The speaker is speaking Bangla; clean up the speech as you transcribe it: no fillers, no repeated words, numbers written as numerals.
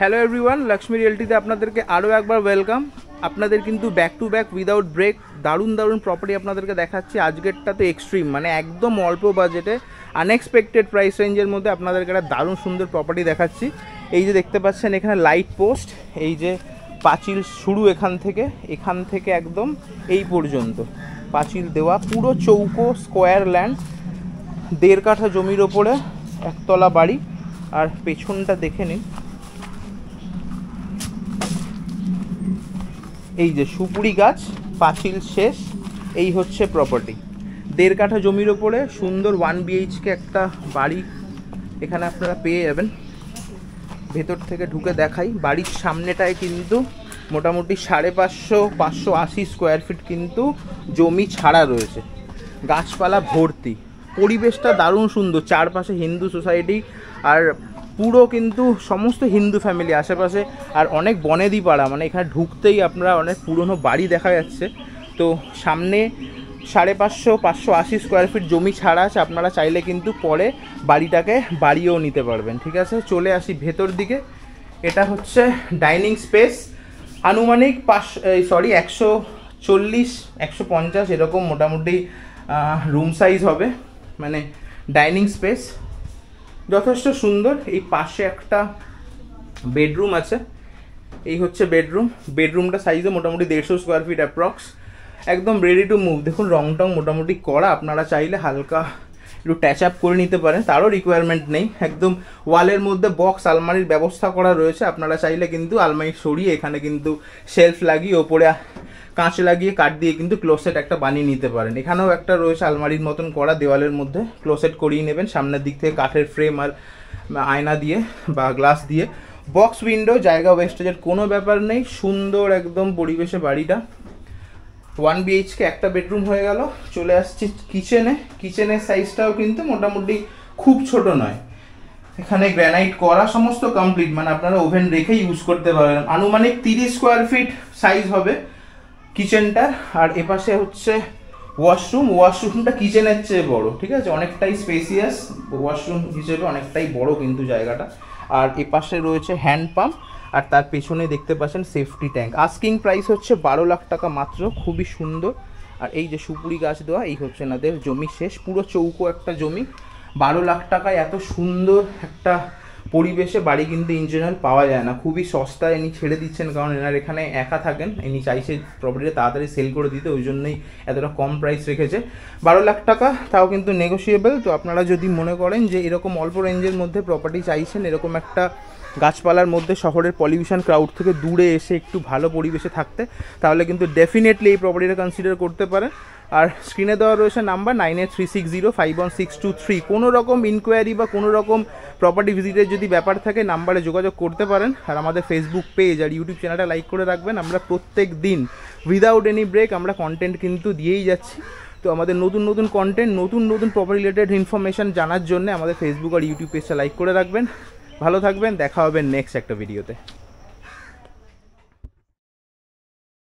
হ্যালো এভরিওয়ান, লক্ষ্মী রিয়েলটিতে আপনাদেরকে আরও একবার ওয়েলকাম। আপনাদের কিন্তু back to back without break দারুণ দারুণ প্রপার্টি আপনাদেরকে দেখাচ্ছি। আজকেরটা তো এক্সট্রিম, মানে একদম অল্প বাজেটে আনএক্সপেক্টেড প্রাইস রেঞ্জের মধ্যে আপনাদেরকে একটা দারুণ সুন্দর প্রপার্টি দেখাচ্ছি। এই যে দেখতে পাচ্ছেন এখানে লাইট পোস্ট, এই যে পাঁচিল শুরু এখান থেকে একদম এই পর্যন্ত পাঁচিল দেওয়া, পুরো চৌকো স্কোয়ার ল্যান্ড, 1.5 কাঠা জমির ওপরে একতলা বাড়ি। আর পেছনটা দেখে নিন, এই যে সুপুরি গাছ, পাঁচিল শেষ, এই হচ্ছে প্রপার্টি। 1.5 কাঠা জমির ওপরে সুন্দর 1 BHK একটা বাড়ি এখানে আপনারা পেয়ে যাবেন। ভেতর থেকে ঢুকে দেখাই, বাড়ির সামনেটায় কিন্তু মোটামুটি 550-580 স্কোয়ার ফিট কিন্তু জমি ছাড়া রয়েছে, গাছপালা ভর্তি, পরিবেশটা দারুণ সুন্দর। চারপাশে হিন্দু সোসাইটি, আর পুরো কিন্তু সমস্ত হিন্দু ফ্যামিলি আশেপাশে, আর অনেক বনেদি পাড়া, মানে এখানে ঢুকতেই আপনারা অনেক পুরনো বাড়ি দেখা যাচ্ছে। তো সামনে 550-580 স্কোয়ার ফিট জমি ছাড়া আছে, আপনারা চাইলে কিন্তু পরে বাড়িটাকে বাড়িয়েও নিতে পারবেন। ঠিক আছে, চলে আসি ভেতর দিকে। এটা হচ্ছে ডাইনিং স্পেস, আনুমানিক 140-150 এরকম মোটামুটি রুম সাইজ হবে, মানে ডাইনিং স্পেস যথেষ্ট সুন্দর। এই পাশে একটা বেডরুম আছে, এই হচ্ছে বেডরুমটা সাইজে মোটামুটি 150 স্কোয়ার ফিট অ্যাপ্রক্স, একদম রেডি টু মুভ। দেখুন রং টং মোটামুটি করা, আপনারা চাইলে হালকা একটু টাচ আপ করে নিতে পারেন, তারও রিকোয়ারমেন্ট নেই। একদম ওয়ালের মধ্যে বক্স আলমারির ব্যবস্থা করা রয়েছে, আপনারা চাইলে কিন্তু আলমারি সরিয়ে এখানে কিন্তু শেলফ লাগিয়ে ওপরে কাঁচ লাগিয়ে কাঠ দিয়ে কিন্তু ক্লোসেট একটা বানিয়ে নিতে পারেন। এখানেও একটা রয়েছে আলমারির মতন করা, দেওয়ালের মধ্যে ক্লোসেট করিয়ে নেবেন, সামনের দিক থেকে কাঠের ফ্রেম আর আয়না দিয়ে বা গ্লাস দিয়ে। বক্স উইন্ডো, জায়গা ওয়েস্টেজের কোনো ব্যাপার নেই, সুন্দর একদম পরিবেশে বাড়িটা। 1 BHK একটা বেডরুম হয়ে গেল। চলে আসছি কিচেনের সাইজটাও কিন্তু মোটামুটি খুব ছোট নয়, এখানে গ্রানাইট করা, সমস্ত কমপ্লিট, মানে আপনারা ওভেন রেখে ইউজ করতে পারেন। আনুমানিক 30 স্কোয়ার ফিট সাইজ হবে কিচেনটার। আর এপাশে হচ্ছে ওয়াশরুমটা কিচেনের চেয়ে বড়, ঠিক আছে, অনেকটাই স্পেসিয়াস, ওয়াশরুম হিসেবে অনেকটাই বড় কিন্তু জায়গাটা। আর এপাশে রয়েছে হ্যান্ড পাম্প, আর তার পেছনে দেখতে পাচ্ছেন সেফটি ট্যাঙ্ক। আস্কিং প্রাইস হচ্ছে 12 লাখ টাকা মাত্র, খুবই সুন্দর। আর এই যে সুপুরি গাছ দেওয়া, এই হচ্ছে এনাদের জমি শেষ, পুরো চৌকো একটা জমি। 12 লাখ টাকায় এত সুন্দর একটা পরিবেশে বাড়ি কিন্তু ইন জেনারেল পাওয়া যায় না, খুবই সস্তায় ইনি ছেড়ে দিচ্ছেন, কারণ এনার এখানে একা থাকেন, ইনি চাইছে প্রপার্টিটা তাড়াতাড়ি সেল করে দিতে, ওই জন্যই এতটা কম প্রাইস রেখেছে। 12 লাখ টাকা, তাও কিন্তু নেগোশিয়েবল। তো আপনারা যদি মনে করেন যে এরকম অল্প রেঞ্জের মধ্যে প্রপার্টি চাইছেন, এরকম একটা গাছপালার মধ্যে শহরের পলিউশন ক্রাউড থেকে দূরে এসে একটু ভালো পরিবেশে থাকতে, তাহলে কিন্তু ডেফিনেটলি এই প্রপার্টিটা কনসিডার করতে পারেন। আর স্ক্রিনে দেওয়া রয়েছে নাম্বার 9836051623। কোনো রকম ইনকোয়ারি বা কোনো রকম প্রপার্টি ভিজিটের যদি ব্যাপার থাকে, নাম্বারে যোগাযোগ করতে পারেন। আর আমাদের ফেসবুক পেজ আর ইউটিউব চ্যানেলটা লাইক করে রাখবেন। আমরা প্রত্যেক দিন উইদাউট এনি ব্রেক আমরা কন্টেন্ট কিন্তু দিয়েই যাচ্ছি। তো আমাদের নতুন কন্টেন্ট, নতুন প্রপার্টি রিলেটেড ইনফরমেশান জানার জন্য আমাদের ফেসবুক আর ইউটিউব পেজটা লাইক করে রাখবেন। ভালো থাকবেন, দেখা হবে নেক্সট একটা ভিডিওতে।